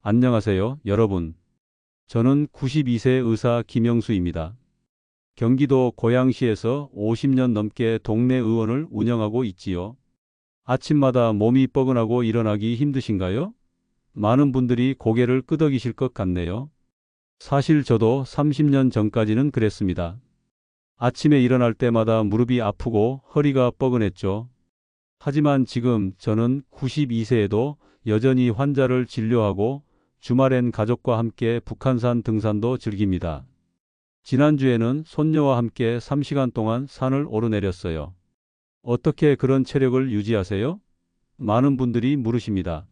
안녕하세요, 여러분. 저는 92세 의사 김영수입니다. 경기도 고양시에서 50년 넘게 동네 의원을 운영하고 있지요. 아침마다 몸이 뻐근하고 일어나기 힘드신가요? 많은 분들이 고개를 끄덕이실 것 같네요. 사실 저도 30년 전까지는 그랬습니다. 아침에 일어날 때마다 무릎이 아프고 허리가 뻐근했죠. 하지만 지금 저는 92세에도 여전히 환자를 진료하고 주말엔 가족과 함께 북한산 등산도 즐깁니다. 지난주에는 손녀와 함께 3시간 동안 산을 오르내렸어요. 어떻게 그런 체력을 유지하세요? 많은 분들이 물으십니다.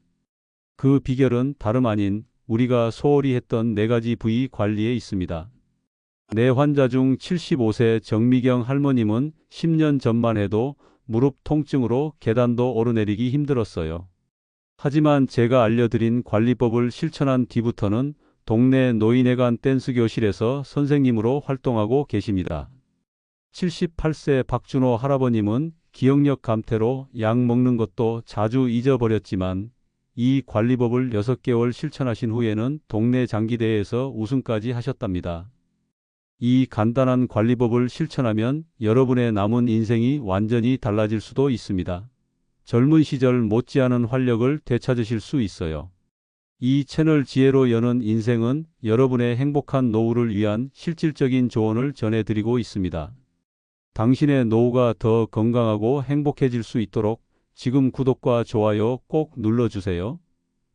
그 비결은 다름 아닌 우리가 소홀히 했던 4가지 부위 관리에 있습니다. 내 환자 중 75세 정미경 할머님은 10년 전만 해도 무릎 통증으로 계단도 오르내리기 힘들었어요. 하지만 제가 알려드린 관리법을 실천한 뒤부터는 동네 노인회관 댄스 교실에서 선생님으로 활동하고 계십니다. 78세 박준호 할아버님은 기억력 감퇴로 약 먹는 것도 자주 잊어버렸지만 이 관리법을 6개월 실천하신 후에는 동네 장기대회에서 우승까지 하셨답니다. 이 간단한 관리법을 실천하면 여러분의 남은 인생이 완전히 달라질 수도 있습니다. 젊은 시절 못지않은 활력을 되찾으실 수 있어요. 이 채널 지혜로 여는 인생은 여러분의 행복한 노후를 위한 실질적인 조언을 전해드리고 있습니다. 당신의 노후가 더 건강하고 행복해질 수 있도록 지금 구독과 좋아요 꼭 눌러주세요.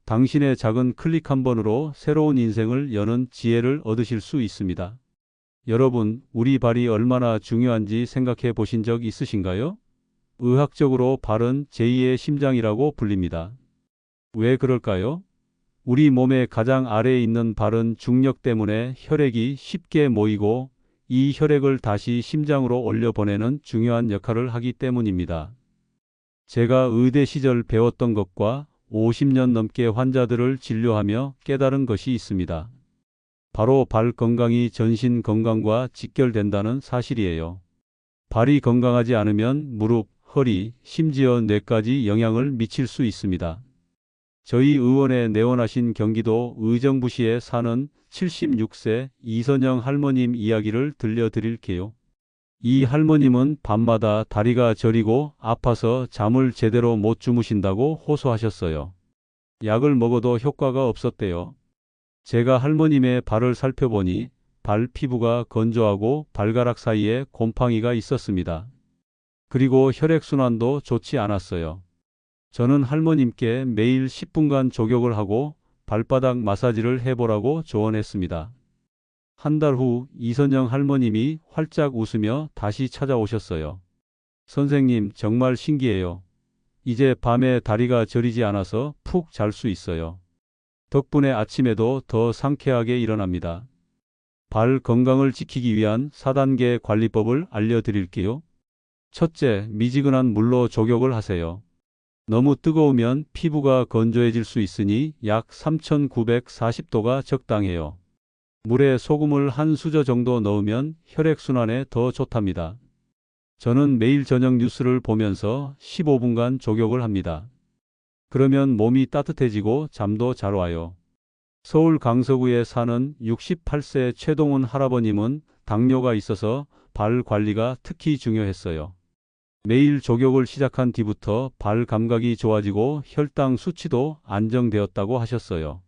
당신의 작은 클릭 한 번으로 새로운 인생을 여는 지혜를 얻으실 수 있습니다. 여러분, 우리 발이 얼마나 중요한지 생각해 보신 적 있으신가요? 의학적으로 발은 제2의 심장이라고 불립니다. 왜 그럴까요? 우리 몸의 가장 아래에 있는 발은 중력 때문에 혈액이 쉽게 모이고 이 혈액을 다시 심장으로 올려보내는 중요한 역할을 하기 때문입니다. 제가 의대 시절 배웠던 것과 50년 넘게 환자들을 진료하며 깨달은 것이 있습니다. 바로 발 건강이 전신 건강과 직결된다는 사실이에요. 발이 건강하지 않으면 무릎, 허리, 심지어 뇌까지 영향을 미칠 수 있습니다. 저희 의원에 내원하신 경기도 의정부시에 사는 76세 이선영 할머님 이야기를 들려드릴게요. 이 할머님은 밤마다 다리가 저리고 아파서 잠을 제대로 못 주무신다고 호소하셨어요. 약을 먹어도 효과가 없었대요. 제가 할머님의 발을 살펴보니 발 피부가 건조하고 발가락 사이에 곰팡이가 있었습니다. 그리고 혈액순환도 좋지 않았어요. 저는 할머님께 매일 10분간 족욕을 하고 발바닥 마사지를 해보라고 조언했습니다. 한 달 후 이선영 할머님이 활짝 웃으며 다시 찾아오셨어요. 선생님, 정말 신기해요. 이제 밤에 다리가 저리지 않아서 푹 잘 수 있어요. 덕분에 아침에도 더 상쾌하게 일어납니다. 발 건강을 지키기 위한 4단계 관리법을 알려드릴게요. 첫째, 미지근한 물로 족욕을 하세요. 너무 뜨거우면 피부가 건조해질 수 있으니 약 3940도가 적당해요. 물에 소금을 한 수저 정도 넣으면 혈액순환에 더 좋답니다. 저는 매일 저녁 뉴스를 보면서 15분간 족욕을 합니다. 그러면 몸이 따뜻해지고 잠도 잘 와요. 서울 강서구에 사는 68세 최동훈 할아버님은 당뇨가 있어서 발 관리가 특히 중요했어요. 매일 족욕을 시작한 뒤부터 발 감각이 좋아지고 혈당 수치도 안정되었다고 하셨어요.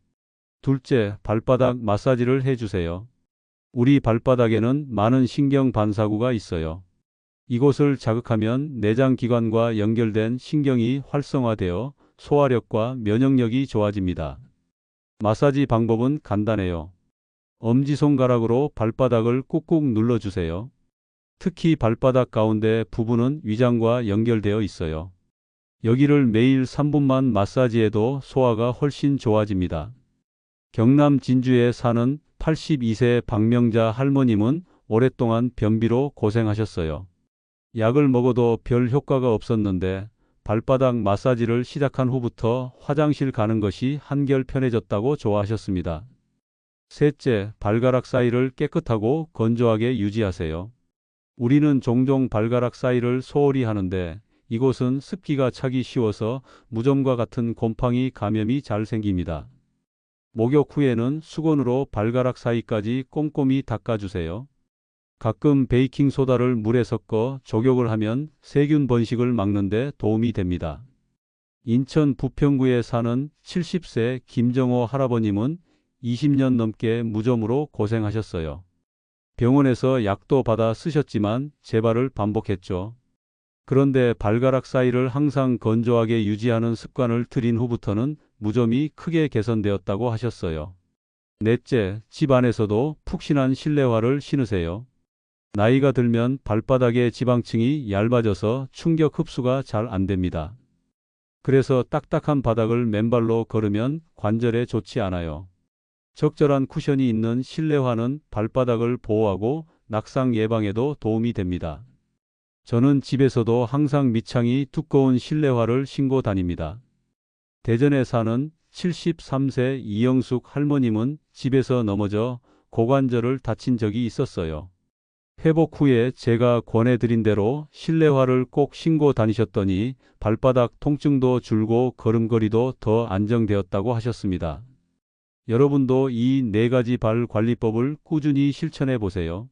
둘째, 발바닥 마사지를 해주세요. 우리 발바닥에는 많은 신경 반사구가 있어요. 이곳을 자극하면 내장기관과 연결된 신경이 활성화되어 소화력과 면역력이 좋아집니다. 마사지 방법은 간단해요. 엄지손가락으로 발바닥을 꾹꾹 눌러주세요. 특히 발바닥 가운데 부분은 위장과 연결되어 있어요. 여기를 매일 3분만 마사지해도 소화가 훨씬 좋아집니다. 경남 진주에 사는 82세 박명자 할머님은 오랫동안 변비로 고생하셨어요. 약을 먹어도 별 효과가 없었는데 발바닥 마사지를 시작한 후부터 화장실 가는 것이 한결 편해졌다고 좋아하셨습니다. 셋째, 발가락 사이를 깨끗하고 건조하게 유지하세요. 우리는 종종 발가락 사이를 소홀히 하는데 이곳은 습기가 차기 쉬워서 무좀과 같은 곰팡이 감염이 잘 생깁니다. 목욕 후에는 수건으로 발가락 사이까지 꼼꼼히 닦아주세요. 가끔 베이킹소다를 물에 섞어 족욕을 하면 세균 번식을 막는 데 도움이 됩니다. 인천 부평구에 사는 70세 김정호 할아버님은 20년 넘게 무좀으로 고생하셨어요. 병원에서 약도 받아 쓰셨지만 재발을 반복했죠. 그런데 발가락 사이를 항상 건조하게 유지하는 습관을 들인 후부터는 무좀이 크게 개선되었다고 하셨어요. 넷째, 집 안에서도 푹신한 실내화를 신으세요. 나이가 들면 발바닥의 지방층이 얇아져서 충격 흡수가 잘 안 됩니다. 그래서 딱딱한 바닥을 맨발로 걸으면 관절에 좋지 않아요. 적절한 쿠션이 있는 실내화는 발바닥을 보호하고 낙상 예방에도 도움이 됩니다. 저는 집에서도 항상 밑창이 두꺼운 실내화를 신고 다닙니다. 대전에 사는 73세 이영숙 할머님은 집에서 넘어져 고관절을 다친 적이 있었어요. 회복 후에 제가 권해드린 대로 실내화를 꼭 신고 다니셨더니 발바닥 통증도 줄고 걸음걸이도 더 안정되었다고 하셨습니다. 여러분도 이 4가지 발 관리법을 꾸준히 실천해 보세요.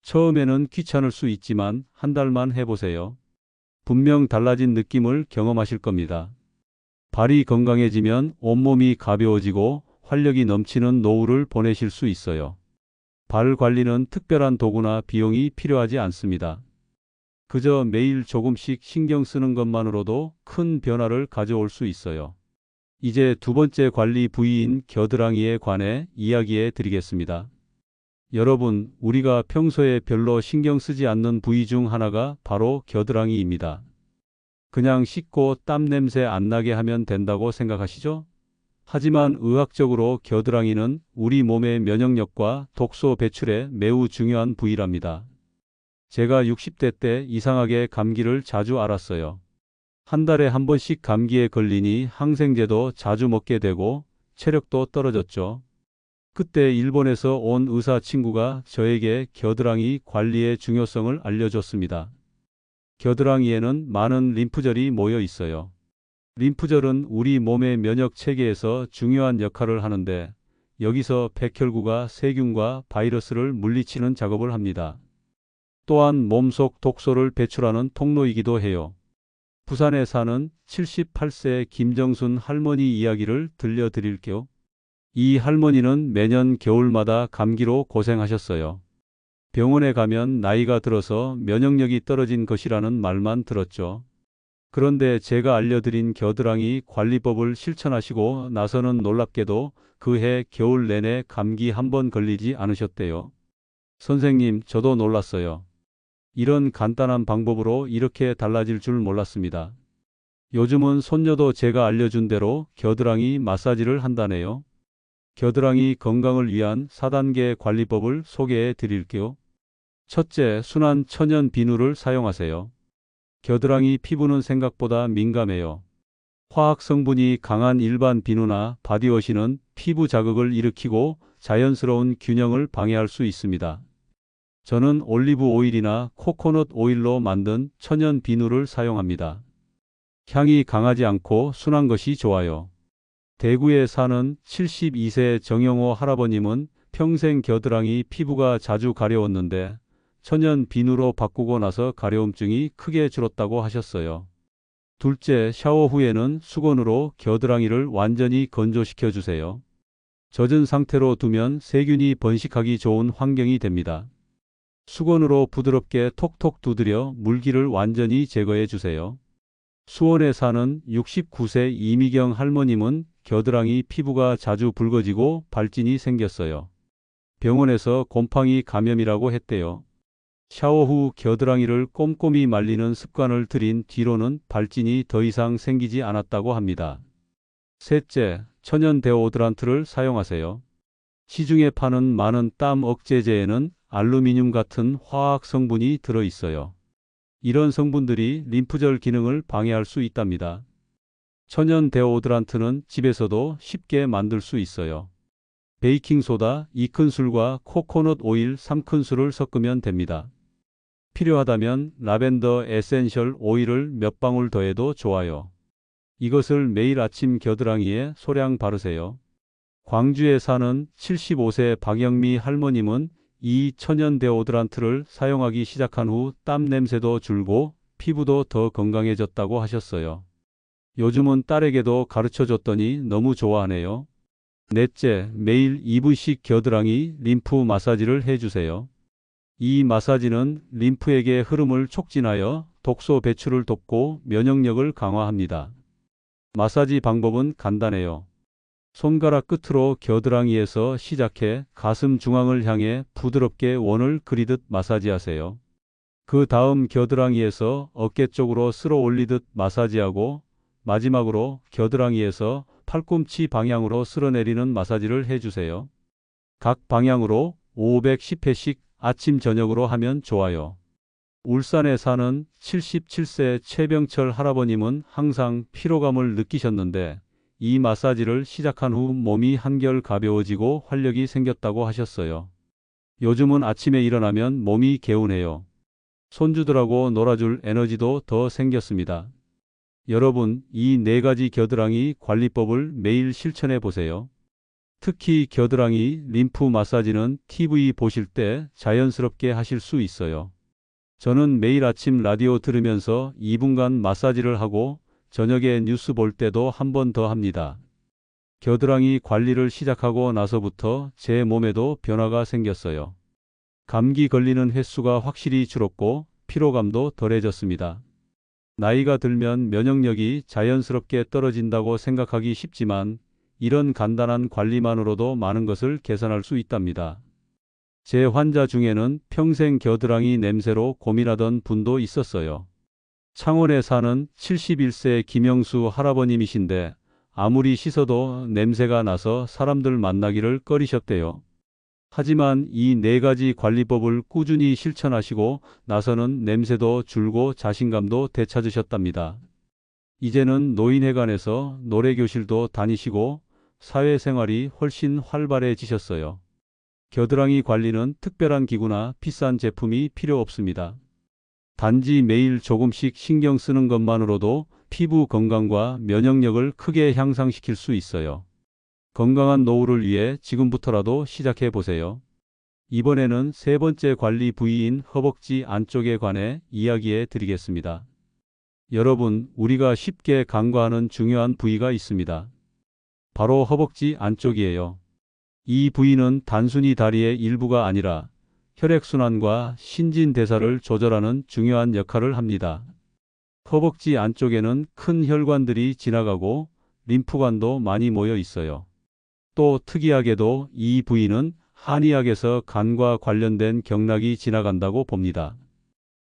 처음에는 귀찮을 수 있지만 한 달만 해보세요. 분명 달라진 느낌을 경험하실 겁니다. 발이 건강해지면 온몸이 가벼워지고 활력이 넘치는 노후를 보내실 수 있어요. 발 관리는 특별한 도구나 비용이 필요하지 않습니다. 그저 매일 조금씩 신경 쓰는 것만으로도 큰 변화를 가져올 수 있어요. 이제 두 번째 관리 부위인 겨드랑이에 관해 이야기해 드리겠습니다. 여러분, 우리가 평소에 별로 신경 쓰지 않는 부위 중 하나가 바로 겨드랑이입니다. 그냥 씻고 땀 냄새 안 나게 하면 된다고 생각하시죠? 하지만 의학적으로 겨드랑이는 우리 몸의 면역력과 독소 배출에 매우 중요한 부위랍니다. 제가 60대 때 이상하게 감기를 자주 앓았어요. 한 달에 한 번씩 감기에 걸리니 항생제도 자주 먹게 되고 체력도 떨어졌죠. 그때 일본에서 온 의사 친구가 저에게 겨드랑이 관리의 중요성을 알려줬습니다. 겨드랑이에는 많은 림프절이 모여 있어요. 림프절은 우리 몸의 면역 체계에서 중요한 역할을 하는데 여기서 백혈구가 세균과 바이러스를 물리치는 작업을 합니다. 또한 몸속 독소를 배출하는 통로이기도 해요. 부산에 사는 78세 김정순 할머니 이야기를 들려드릴게요. 이 할머니는 매년 겨울마다 감기로 고생하셨어요. 병원에 가면 나이가 들어서 면역력이 떨어진 것이라는 말만 들었죠. 그런데 제가 알려드린 겨드랑이 관리법을 실천하시고 나서는 놀랍게도 그해 겨울 내내 감기 한 번 걸리지 않으셨대요. 선생님, 저도 놀랐어요. 이런 간단한 방법으로 이렇게 달라질 줄 몰랐습니다. 요즘은 손녀도 제가 알려준 대로 겨드랑이 마사지를 한다네요. 겨드랑이 건강을 위한 4단계 관리법을 소개해 드릴게요. 첫째, 순한 천연 비누를 사용하세요. 겨드랑이 피부는 생각보다 민감해요. 화학 성분이 강한 일반 비누나 바디워시는 피부 자극을 일으키고 자연스러운 균형을 방해할 수 있습니다. 저는 올리브 오일이나 코코넛 오일로 만든 천연 비누를 사용합니다. 향이 강하지 않고 순한 것이 좋아요. 대구에 사는 72세 정영호 할아버님은 평생 겨드랑이 피부가 자주 가려웠는데 천연 비누로 바꾸고 나서 가려움증이 크게 줄었다고 하셨어요. 둘째, 샤워 후에는 수건으로 겨드랑이를 완전히 건조시켜 주세요. 젖은 상태로 두면 세균이 번식하기 좋은 환경이 됩니다. 수건으로 부드럽게 톡톡 두드려 물기를 완전히 제거해 주세요. 수원에 사는 69세 이미경 할머님은 겨드랑이 피부가 자주 붉어지고 발진이 생겼어요. 병원에서 곰팡이 감염이라고 했대요. 샤워 후 겨드랑이를 꼼꼼히 말리는 습관을 들인 뒤로는 발진이 더 이상 생기지 않았다고 합니다. 셋째, 천연 데오드란트를 사용하세요. 시중에 파는 많은 땀 억제제에는 알루미늄 같은 화학 성분이 들어 있어요. 이런 성분들이 림프절 기능을 방해할 수 있답니다. 천연 데오드란트는 집에서도 쉽게 만들 수 있어요. 베이킹소다 2큰술과 코코넛 오일 3큰술을 섞으면 됩니다. 필요하다면 라벤더 에센셜 오일을 몇 방울 더해도 좋아요. 이것을 매일 아침 겨드랑이에 소량 바르세요. 광주에 사는 75세 박영미 할머님은 이 천연 데오드란트를 사용하기 시작한 후 땀 냄새도 줄고 피부도 더 건강해졌다고 하셨어요. 요즘은 딸에게도 가르쳐 줬더니 너무 좋아하네요. 넷째, 매일 2분씩 겨드랑이 림프 마사지를 해주세요. 이 마사지는 림프액의 흐름을 촉진하여 독소 배출을 돕고 면역력을 강화합니다. 마사지 방법은 간단해요. 손가락 끝으로 겨드랑이에서 시작해 가슴 중앙을 향해 부드럽게 원을 그리듯 마사지하세요. 그 다음 겨드랑이에서 어깨 쪽으로 쓸어 올리듯 마사지하고 마지막으로 겨드랑이에서 팔꿈치 방향으로 쓸어내리는 마사지를 해주세요. 각 방향으로 510회씩 아침 저녁으로 하면 좋아요. 울산에 사는 77세 최병철 할아버님은 항상 피로감을 느끼셨는데 이 마사지를 시작한 후 몸이 한결 가벼워지고 활력이 생겼다고 하셨어요. 요즘은 아침에 일어나면 몸이 개운해요. 손주들하고 놀아줄 에너지도 더 생겼습니다. 여러분, 이 네 가지 겨드랑이 관리법을 매일 실천해 보세요. 특히 겨드랑이 림프 마사지는 TV 보실 때 자연스럽게 하실 수 있어요. 저는 매일 아침 라디오 들으면서 2분간 마사지를 하고 저녁에 뉴스 볼 때도 한 번 더 합니다. 겨드랑이 관리를 시작하고 나서부터 제 몸에도 변화가 생겼어요. 감기 걸리는 횟수가 확실히 줄었고 피로감도 덜해졌습니다. 나이가 들면 면역력이 자연스럽게 떨어진다고 생각하기 쉽지만 이런 간단한 관리만으로도 많은 것을 개선할 수 있답니다. 제 환자 중에는 평생 겨드랑이 냄새로 고민하던 분도 있었어요. 창원에 사는 71세 김영수 할아버님이신데 아무리 씻어도 냄새가 나서 사람들 만나기를 꺼리셨대요. 하지만 이 네 가지 관리법을 꾸준히 실천하시고 나서는 냄새도 줄고 자신감도 되찾으셨답니다. 이제는 노인회관에서 노래교실도 다니시고 사회생활이 훨씬 활발해지셨어요. 겨드랑이 관리는 특별한 기구나 비싼 제품이 필요 없습니다. 단지 매일 조금씩 신경 쓰는 것만으로도 피부 건강과 면역력을 크게 향상시킬 수 있어요. 건강한 노후를 위해 지금부터라도 시작해 보세요. 이번에는 세 번째 관리 부위인 허벅지 안쪽에 관해 이야기해 드리겠습니다. 여러분, 우리가 쉽게 간과하는 중요한 부위가 있습니다. 바로 허벅지 안쪽이에요. 이 부위는 단순히 다리의 일부가 아니라 혈액순환과 신진대사를 조절하는 중요한 역할을 합니다. 허벅지 안쪽에는 큰 혈관들이 지나가고 림프관도 많이 모여 있어요. 또 특이하게도 이 부위는 한의학에서 간과 관련된 경락이 지나간다고 봅니다.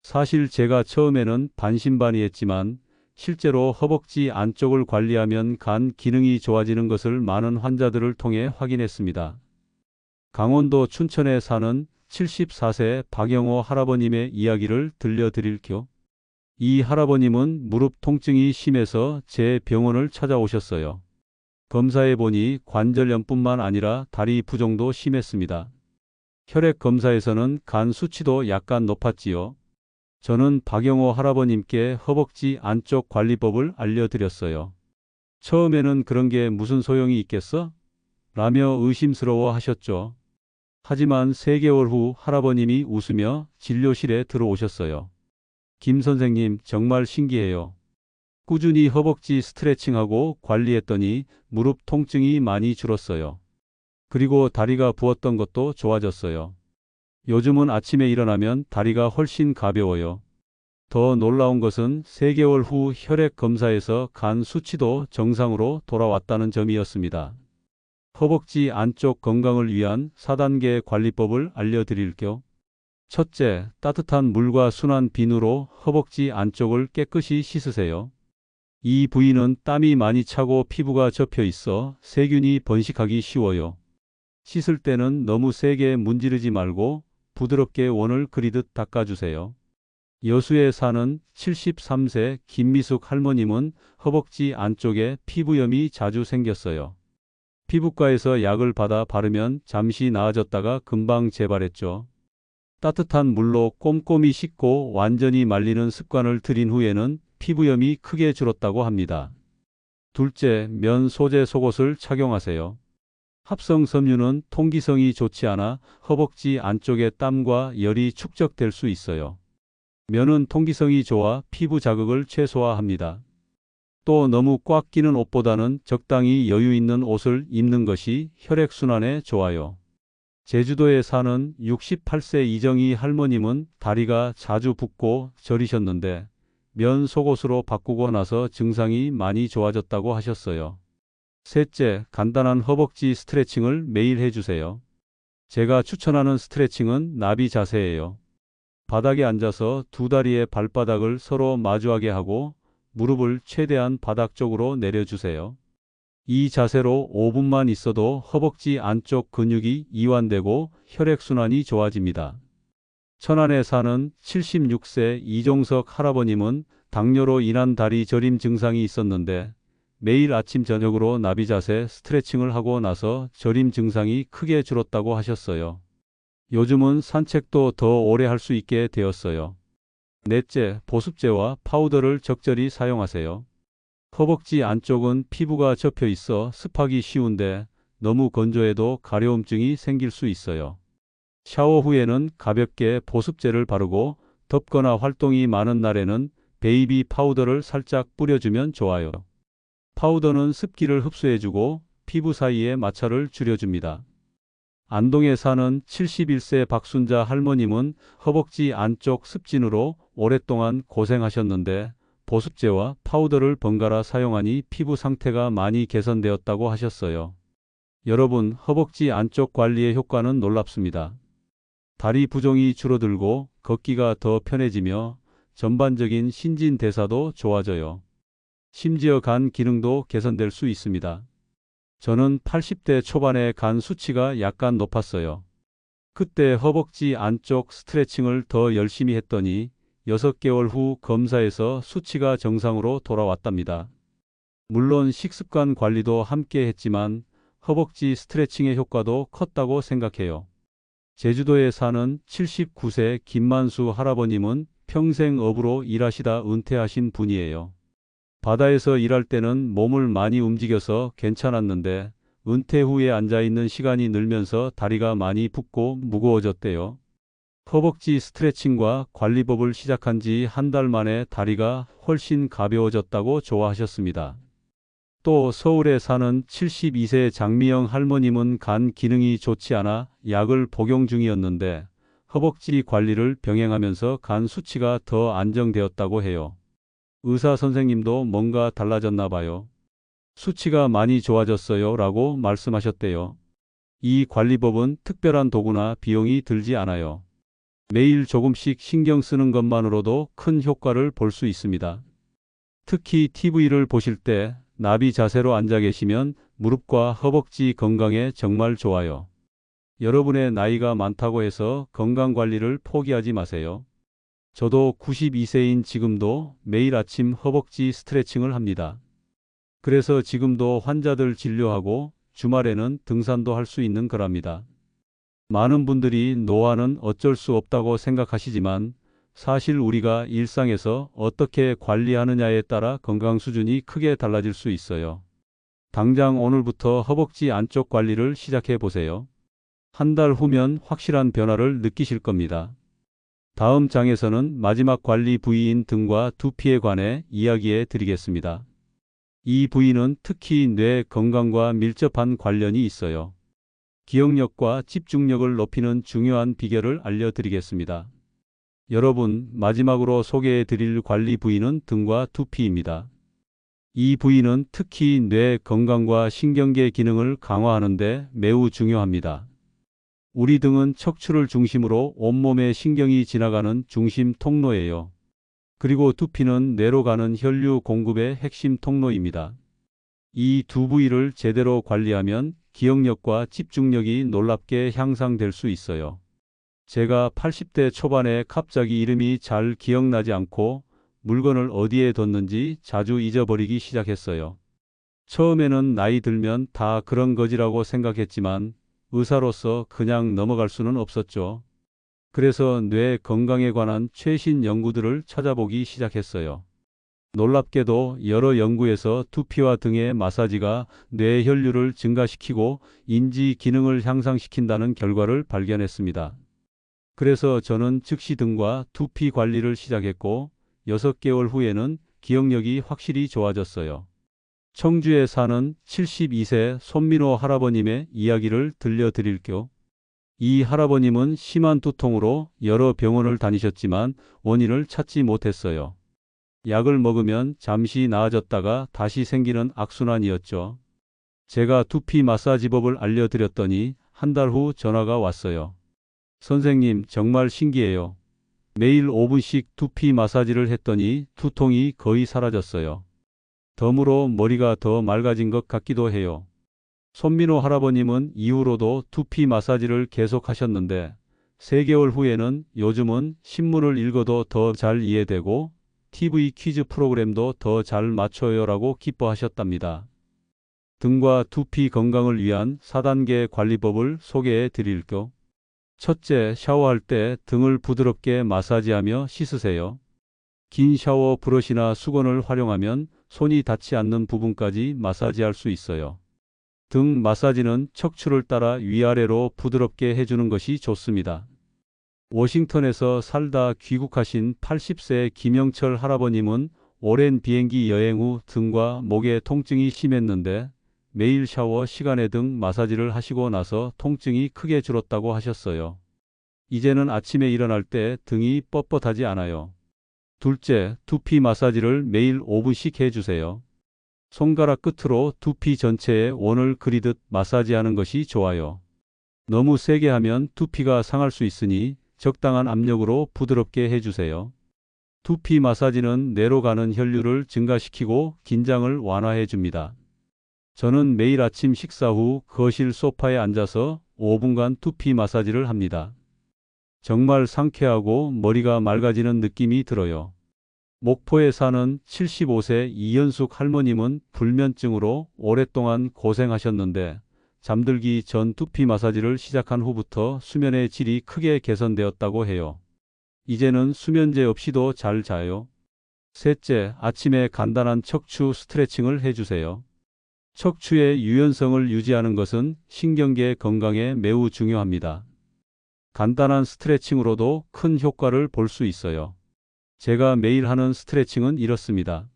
사실 제가 처음에는 반신반의했지만 실제로 허벅지 안쪽을 관리하면 간 기능이 좋아지는 것을 많은 환자들을 통해 확인했습니다. 강원도 춘천에 사는 74세 박영호 할아버님의 이야기를 들려드릴게요. 이 할아버님은 무릎 통증이 심해서 제 병원을 찾아오셨어요. 검사해보니 관절염뿐만 아니라 다리 부종도 심했습니다. 혈액 검사에서는 간 수치도 약간 높았지요. 저는 박영호 할아버님께 허벅지 안쪽 관리법을 알려드렸어요. 처음에는 그런 게 무슨 소용이 있겠어? 라며 의심스러워 하셨죠. 하지만 3개월 후 할아버님이 웃으며 진료실에 들어오셨어요. 김 선생님, 정말 신기해요. 꾸준히 허벅지 스트레칭하고 관리했더니 무릎 통증이 많이 줄었어요. 그리고 다리가 부었던 것도 좋아졌어요. 요즘은 아침에 일어나면 다리가 훨씬 가벼워요. 더 놀라운 것은 3개월 후 혈액 검사에서 간 수치도 정상으로 돌아왔다는 점이었습니다. 허벅지 안쪽 건강을 위한 4단계 관리법을 알려드릴게요. 첫째, 따뜻한 물과 순한 비누로 허벅지 안쪽을 깨끗이 씻으세요. 이 부위는 땀이 많이 차고 피부가 접혀 있어 세균이 번식하기 쉬워요. 씻을 때는 너무 세게 문지르지 말고 부드럽게 원을 그리듯 닦아주세요. 여수에 사는 73세 김미숙 할머님은 허벅지 안쪽에 피부염이 자주 생겼어요. 피부과에서 약을 받아 바르면 잠시 나아졌다가 금방 재발했죠. 따뜻한 물로 꼼꼼히 씻고 완전히 말리는 습관을 들인 후에는 피부염이 크게 줄었다고 합니다. 둘째, 면 소재 속옷을 착용하세요. 합성 섬유는 통기성이 좋지 않아 허벅지 안쪽에 땀과 열이 축적될 수 있어요. 면은 통기성이 좋아 피부 자극을 최소화합니다. 또 너무 꽉 끼는 옷보다는 적당히 여유 있는 옷을 입는 것이 혈액순환에 좋아요. 제주도에 사는 68세 이정희 할머님은 다리가 자주 붓고 저리셨는데 면 속옷으로 바꾸고 나서 증상이 많이 좋아졌다고 하셨어요. 셋째, 간단한 허벅지 스트레칭을 매일 해주세요. 제가 추천하는 스트레칭은 나비 자세예요. 바닥에 앉아서 두 다리의 발바닥을 서로 마주하게 하고 무릎을 최대한 바닥 쪽으로 내려주세요. 이 자세로 5분만 있어도 허벅지 안쪽 근육이 이완되고 혈액순환이 좋아집니다. 천안에 사는 76세 이종석 할아버님은 당뇨로 인한 다리 저림 증상이 있었는데 매일 아침 저녁으로 나비 자세 스트레칭을 하고 나서 저림 증상이 크게 줄었다고 하셨어요. 요즘은 산책도 더 오래 할 수 있게 되었어요. 넷째, 보습제와 파우더를 적절히 사용하세요. 허벅지 안쪽은 피부가 접혀 있어 습하기 쉬운데 너무 건조해도 가려움증이 생길 수 있어요. 샤워 후에는 가볍게 보습제를 바르고 덥거나 활동이 많은 날에는 베이비 파우더를 살짝 뿌려주면 좋아요. 파우더는 습기를 흡수해주고 피부 사이의 마찰을 줄여줍니다. 안동에 사는 71세 박순자 할머님은 허벅지 안쪽 습진으로 오랫동안 고생하셨는데 보습제와 파우더를 번갈아 사용하니 피부 상태가 많이 개선되었다고 하셨어요. 여러분, 허벅지 안쪽 관리의 효과는 놀랍습니다. 다리 부종이 줄어들고 걷기가 더 편해지며 전반적인 신진대사도 좋아져요. 심지어 간 기능도 개선될 수 있습니다. 저는 80대 초반에 간 수치가 약간 높았어요. 그때 허벅지 안쪽 스트레칭을 더 열심히 했더니 6개월 후 검사에서 수치가 정상으로 돌아왔답니다. 물론 식습관 관리도 함께 했지만 허벅지 스트레칭의 효과도 컸다고 생각해요. 제주도에 사는 79세 김만수 할아버님은 평생 어부로 일하시다 은퇴하신 분이에요. 바다에서 일할 때는 몸을 많이 움직여서 괜찮았는데 은퇴 후에 앉아있는 시간이 늘면서 다리가 많이 붓고 무거워졌대요. 허벅지 스트레칭과 관리법을 시작한 지 한 달 만에 다리가 훨씬 가벼워졌다고 좋아하셨습니다. 또 서울에 사는 72세 장미영 할머님은 간 기능이 좋지 않아 약을 복용 중이었는데 허벅지 관리를 병행하면서 간 수치가 더 안정되었다고 해요. 의사 선생님도 뭔가 달라졌나 봐요. 수치가 많이 좋아졌어요 라고 말씀하셨대요. 이 관리법은 특별한 도구나 비용이 들지 않아요. 매일 조금씩 신경 쓰는 것만으로도 큰 효과를 볼 수 있습니다. 특히 TV를 보실 때 나비 자세로 앉아 계시면 무릎과 허벅지 건강에 정말 좋아요. 여러분의 나이가 많다고 해서 건강관리를 포기하지 마세요. 저도 92세인 지금도 매일 아침 허벅지 스트레칭을 합니다. 그래서 지금도 환자들 진료하고 주말에는 등산도 할 수 있는 거랍니다. 많은 분들이 노화는 어쩔 수 없다고 생각하시지만 사실 우리가 일상에서 어떻게 관리하느냐에 따라 건강 수준이 크게 달라질 수 있어요. 당장 오늘부터 허벅지 안쪽 관리를 시작해 보세요. 한 달 후면 확실한 변화를 느끼실 겁니다. 다음 장에서는 마지막 관리 부위인 등과 두피에 관해 이야기해 드리겠습니다. 이 부위는 특히 뇌 건강과 밀접한 관련이 있어요. 기억력과 집중력을 높이는 중요한 비결을 알려드리겠습니다. 여러분, 마지막으로 소개해 드릴 관리 부위는 등과 두피입니다. 이 부위는 특히 뇌 건강과 신경계 기능을 강화하는 데 매우 중요합니다. 우리 등은 척추를 중심으로 온몸에 신경이 지나가는 중심 통로예요. 그리고 두피는 뇌로 가는 혈류 공급의 핵심 통로입니다. 이 두 부위를 제대로 관리하면 기억력과 집중력이 놀랍게 향상될 수 있어요. 제가 80대 초반에 갑자기 이름이 잘 기억나지 않고 물건을 어디에 뒀는지 자주 잊어버리기 시작했어요. 처음에는 나이 들면 다 그런 거지라고 생각했지만 의사로서 그냥 넘어갈 수는 없었죠. 그래서 뇌 건강에 관한 최신 연구들을 찾아보기 시작했어요. 놀랍게도 여러 연구에서 두피와 등의 마사지가 뇌 혈류를 증가시키고 인지 기능을 향상시킨다는 결과를 발견했습니다. 그래서 저는 즉시 등과 두피 관리를 시작했고 6개월 후에는 기억력이 확실히 좋아졌어요. 청주에 사는 72세 손민호 할아버님의 이야기를 들려드릴게요. 이 할아버님은 심한 두통으로 여러 병원을 다니셨지만 원인을 찾지 못했어요. 약을 먹으면 잠시 나아졌다가 다시 생기는 악순환이었죠. 제가 두피 마사지법을 알려드렸더니 한 달 후 전화가 왔어요. 선생님, 정말 신기해요. 매일 5분씩 두피 마사지를 했더니 두통이 거의 사라졌어요. 덤으로 머리가 더 맑아진 것 같기도 해요. 손민호 할아버님은 이후로도 두피 마사지를 계속 하셨는데 3개월 후에는 요즘은 신문을 읽어도 더 잘 이해되고 TV 퀴즈 프로그램도 더 잘 맞춰요라고 기뻐하셨답니다. 등과 두피 건강을 위한 4단계 관리법을 소개해 드릴게요. 첫째, 샤워할 때 등을 부드럽게 마사지하며 씻으세요. 긴 샤워 브러쉬나 수건을 활용하면 손이 닿지 않는 부분까지 마사지할 수 있어요. 등 마사지는 척추를 따라 위아래로 부드럽게 해주는 것이 좋습니다. 워싱턴에서 살다 귀국하신 80세 김영철 할아버님은 오랜 비행기 여행 후 등과 목에 통증이 심했는데 매일 샤워 시간에 등 마사지를 하시고 나서 통증이 크게 줄었다고 하셨어요. 이제는 아침에 일어날 때 등이 뻣뻣하지 않아요. 둘째, 두피 마사지를 매일 5분씩 해주세요. 손가락 끝으로 두피 전체에 원을 그리듯 마사지하는 것이 좋아요. 너무 세게 하면 두피가 상할 수 있으니 적당한 압력으로 부드럽게 해주세요. 두피 마사지는 뇌로 가는 혈류를 증가시키고 긴장을 완화해 줍니다. 저는 매일 아침 식사 후 거실 소파에 앉아서 5분간 두피 마사지를 합니다. 정말 상쾌하고 머리가 맑아지는 느낌이 들어요. 목포에 사는 75세 이연숙 할머님은 불면증으로 오랫동안 고생하셨는데 잠들기 전 두피 마사지를 시작한 후부터 수면의 질이 크게 개선되었다고 해요. 이제는 수면제 없이도 잘 자요. 셋째, 아침에 간단한 척추 스트레칭을 해주세요. 척추의 유연성을 유지하는 것은 신경계 건강에 매우 중요합니다. 간단한 스트레칭으로도 큰 효과를 볼 수 있어요. 제가 매일 하는 스트레칭은 이렇습니다.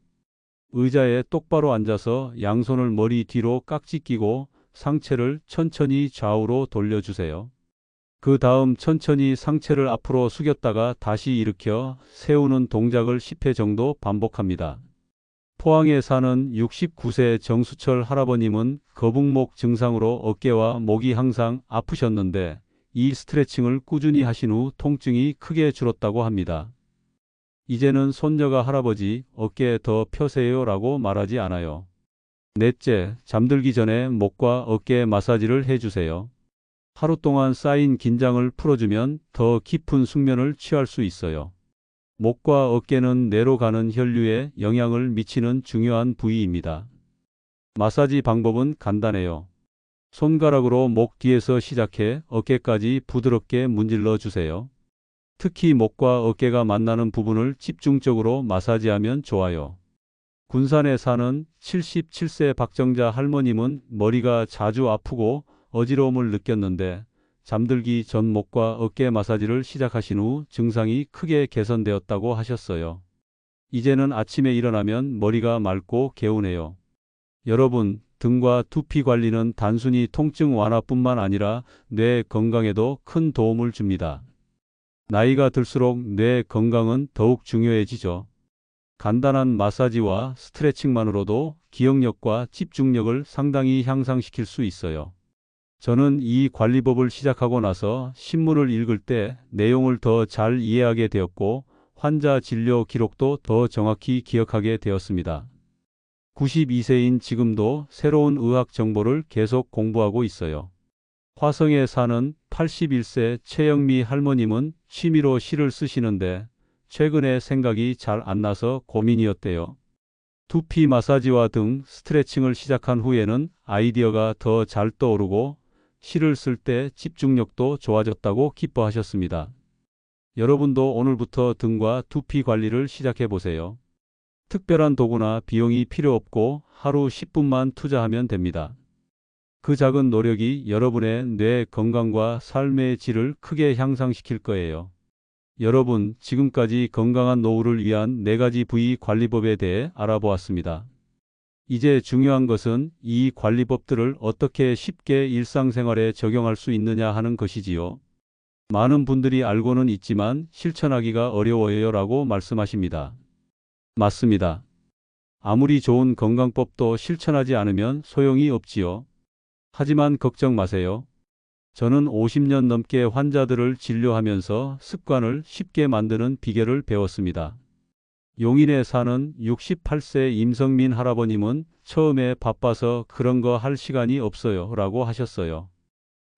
의자에 똑바로 앉아서 양손을 머리 뒤로 깍지 끼고 상체를 천천히 좌우로 돌려주세요. 그 다음 천천히 상체를 앞으로 숙였다가 다시 일으켜 세우는 동작을 10회 정도 반복합니다. 포항에 사는 69세 정수철 할아버님은 거북목 증상으로 어깨와 목이 항상 아프셨는데 이 스트레칭을 꾸준히 하신 후 통증이 크게 줄었다고 합니다. 이제는 손녀가 할아버지 어깨 더 펴세요 라고 말하지 않아요. 넷째, 잠들기 전에 목과 어깨 마사지를 해주세요. 하루 동안 쌓인 긴장을 풀어주면 더 깊은 숙면을 취할 수 있어요. 목과 어깨는 뇌로 가는 혈류에 영향을 미치는 중요한 부위입니다. 마사지 방법은 간단해요. 손가락으로 목 뒤에서 시작해 어깨까지 부드럽게 문질러 주세요. 특히 목과 어깨가 만나는 부분을 집중적으로 마사지하면 좋아요. 군산에 사는 77세 박정자 할머님은 머리가 자주 아프고 어지러움을 느꼈는데 잠들기 전 목과 어깨 마사지를 시작하신 후 증상이 크게 개선되었다고 하셨어요. 이제는 아침에 일어나면 머리가 맑고 개운해요. 여러분, 등과 두피 관리는 단순히 통증 완화뿐만 아니라 뇌 건강에도 큰 도움을 줍니다. 나이가 들수록 뇌 건강은 더욱 중요해지죠. 간단한 마사지와 스트레칭만으로도 기억력과 집중력을 상당히 향상시킬 수 있어요. 저는 이 관리법을 시작하고 나서 신문을 읽을 때 내용을 더 잘 이해하게 되었고 환자 진료 기록도 더 정확히 기억하게 되었습니다. 92세인 지금도 새로운 의학 정보를 계속 공부하고 있어요. 화성에 사는 81세 최영미 할머님은 취미로 시를 쓰시는데 최근에 생각이 잘 안 나서 고민이었대요. 두피 마사지와 등 스트레칭을 시작한 후에는 아이디어가 더 잘 떠오르고 시를 쓸 때 집중력도 좋아졌다고 기뻐하셨습니다. 여러분도 오늘부터 등과 두피 관리를 시작해 보세요. 특별한 도구나 비용이 필요 없고 하루 10분만 투자하면 됩니다. 그 작은 노력이 여러분의 뇌 건강과 삶의 질을 크게 향상시킬 거예요. 여러분, 지금까지 건강한 노후를 위한 4가지 부위 관리법에 대해 알아보았습니다. 이제 중요한 것은 이 관리법들을 어떻게 쉽게 일상생활에 적용할 수 있느냐 하는 것이지요. 많은 분들이 알고는 있지만 실천하기가 어려워요 라고 말씀하십니다. 맞습니다. 아무리 좋은 건강법도 실천하지 않으면 소용이 없지요. 하지만 걱정 마세요. 저는 50년 넘게 환자들을 진료하면서 습관을 쉽게 만드는 비결을 배웠습니다. 용인에 사는 68세 임성민 할아버님은 처음에 바빠서 그런 거 할 시간이 없어요 라고 하셨어요.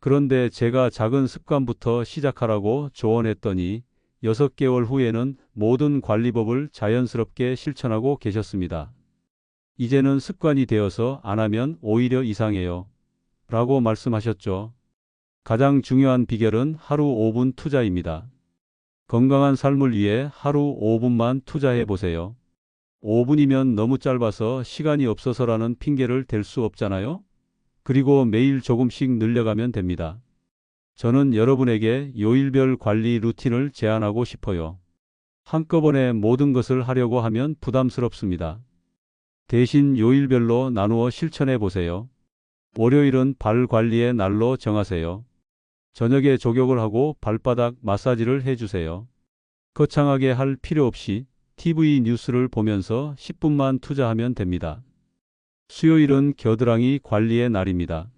그런데 제가 작은 습관부터 시작하라고 조언했더니 6개월 후에는 모든 관리법을 자연스럽게 실천하고 계셨습니다. 이제는 습관이 되어서 안 하면 오히려 이상해요 라고 말씀하셨죠. 가장 중요한 비결은 하루 5분 투자입니다. 건강한 삶을 위해 하루 5분만 투자해 보세요. 5분이면 너무 짧아서 시간이 없어서라는 핑계를 댈 수 없잖아요. 그리고 매일 조금씩 늘려가면 됩니다. 저는 여러분에게 요일별 관리 루틴을 제안하고 싶어요. 한꺼번에 모든 것을 하려고 하면 부담스럽습니다. 대신 요일별로 나누어 실천해 보세요. 월요일은 발 관리의 날로 정하세요. 저녁에 족욕을 하고 발바닥 마사지를 해주세요. 거창하게 할 필요 없이 TV 뉴스를 보면서 10분만 투자하면 됩니다. 수요일은 겨드랑이 관리의 날입니다.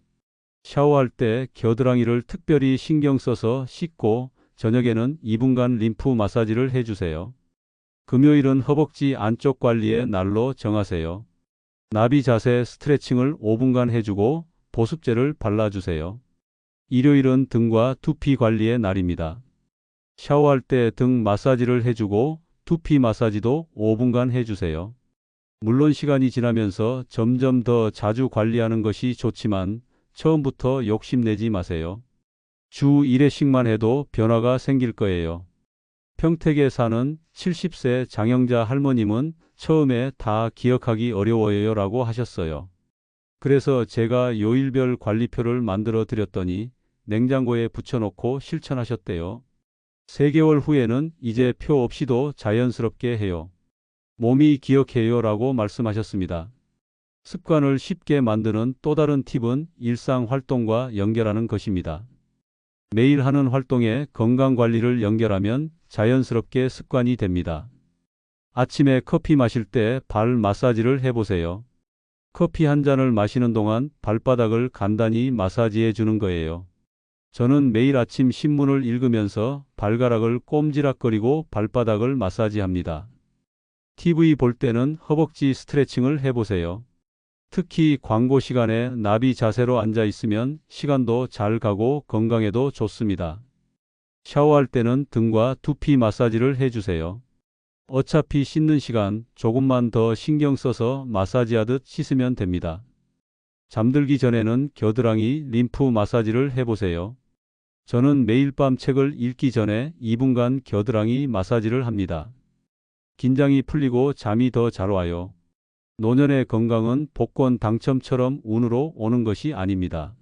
샤워할 때 겨드랑이를 특별히 신경 써서 씻고 저녁에는 2분간 림프 마사지를 해주세요. 금요일은 허벅지 안쪽 관리의 날로 정하세요. 나비 자세 스트레칭을 5분간 해주고 보습제를 발라주세요. 일요일은 등과 두피 관리의 날입니다. 샤워할 때 등 마사지를 해주고 두피 마사지도 5분간 해주세요. 물론 시간이 지나면서 점점 더 자주 관리하는 것이 좋지만 처음부터 욕심내지 마세요. 주 1회씩만 해도 변화가 생길 거예요. 평택에 사는 70세 장영자 할머님은 처음에 다 기억하기 어려워요 라고 하셨어요. 그래서 제가 요일별 관리표를 만들어 드렸더니 냉장고에 붙여놓고 실천하셨대요. 3개월 후에는 이제 표 없이도 자연스럽게 해요. 몸이 기억해요 라고 말씀하셨습니다. 습관을 쉽게 만드는 또 다른 팁은 일상 활동과 연결하는 것입니다. 매일 하는 활동에 건강관리를 연결하면 자연스럽게 습관이 됩니다. 아침에 커피 마실 때 발 마사지를 해보세요. 커피 한 잔을 마시는 동안 발바닥을 간단히 마사지해 주는 거예요. 저는 매일 아침 신문을 읽으면서 발가락을 꼼지락거리고 발바닥을 마사지합니다. TV 볼 때는 허벅지 스트레칭을 해보세요. 특히 광고 시간에 나비 자세로 앉아 있으면 시간도 잘 가고 건강에도 좋습니다. 샤워할 때는 등과 두피 마사지를 해주세요. 어차피 씻는 시간 조금만 더 신경 써서 마사지하듯 씻으면 됩니다. 잠들기 전에는 겨드랑이 림프 마사지를 해보세요. 저는 매일 밤 책을 읽기 전에 2분간 겨드랑이 마사지를 합니다. 긴장이 풀리고 잠이 더 잘 와요. 노년의 건강은 복권 당첨처럼 운으로 오는 것이 아닙니다.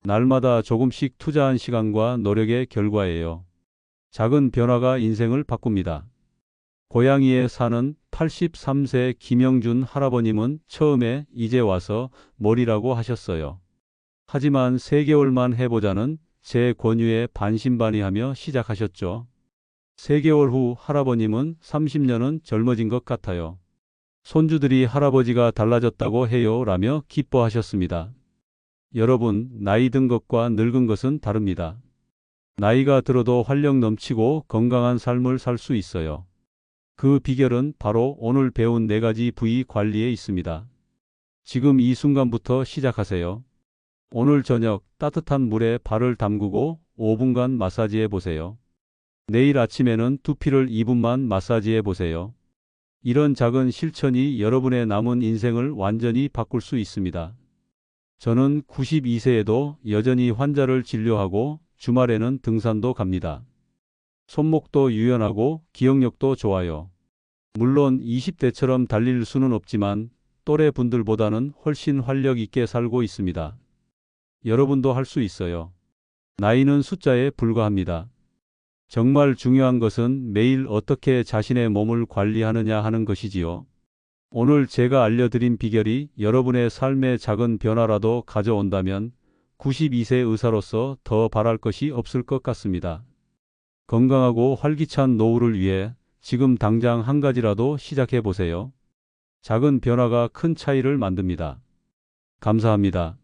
날마다 조금씩 투자한 시간과 노력의 결과예요. 작은 변화가 인생을 바꿉니다. 고양이에 사는 83세 김영준 할아버님은 처음에 이제 와서 머리라고 하셨어요. 하지만 3개월만 해보자는 제 권유에 반신반의하며 시작하셨죠. 3개월 후 할아버님은 30년은 젊어진 것 같아요. 손주들이 할아버지가 달라졌다고 해요 라며 기뻐하셨습니다. 여러분, 나이 든 것과 늙은 것은 다릅니다. 나이가 들어도 활력 넘치고 건강한 삶을 살 수 있어요. 그 비결은 바로 오늘 배운 4가지 부위 관리에 있습니다. 지금 이 순간부터 시작하세요. 오늘 저녁 따뜻한 물에 발을 담그고 5분간 마사지해 보세요. 내일 아침에는 두피를 2분만 마사지해 보세요. 이런 작은 실천이 여러분의 남은 인생을 완전히 바꿀 수 있습니다. 저는 92세에도 여전히 환자를 진료하고 주말에는 등산도 갑니다. 손목도 유연하고 기억력도 좋아요. 물론 20대처럼 달릴 수는 없지만 또래 분들보다는 훨씬 활력 있게 살고 있습니다. 여러분도 할 수 있어요. 나이는 숫자에 불과합니다. 정말 중요한 것은 매일 어떻게 자신의 몸을 관리하느냐 하는 것이지요. 오늘 제가 알려드린 비결이 여러분의 삶에 작은 변화라도 가져온다면 92세 의사로서 더 바랄 것이 없을 것 같습니다. 건강하고 활기찬 노후를 위해 지금 당장 한 가지라도 시작해 보세요. 작은 변화가 큰 차이를 만듭니다. 감사합니다.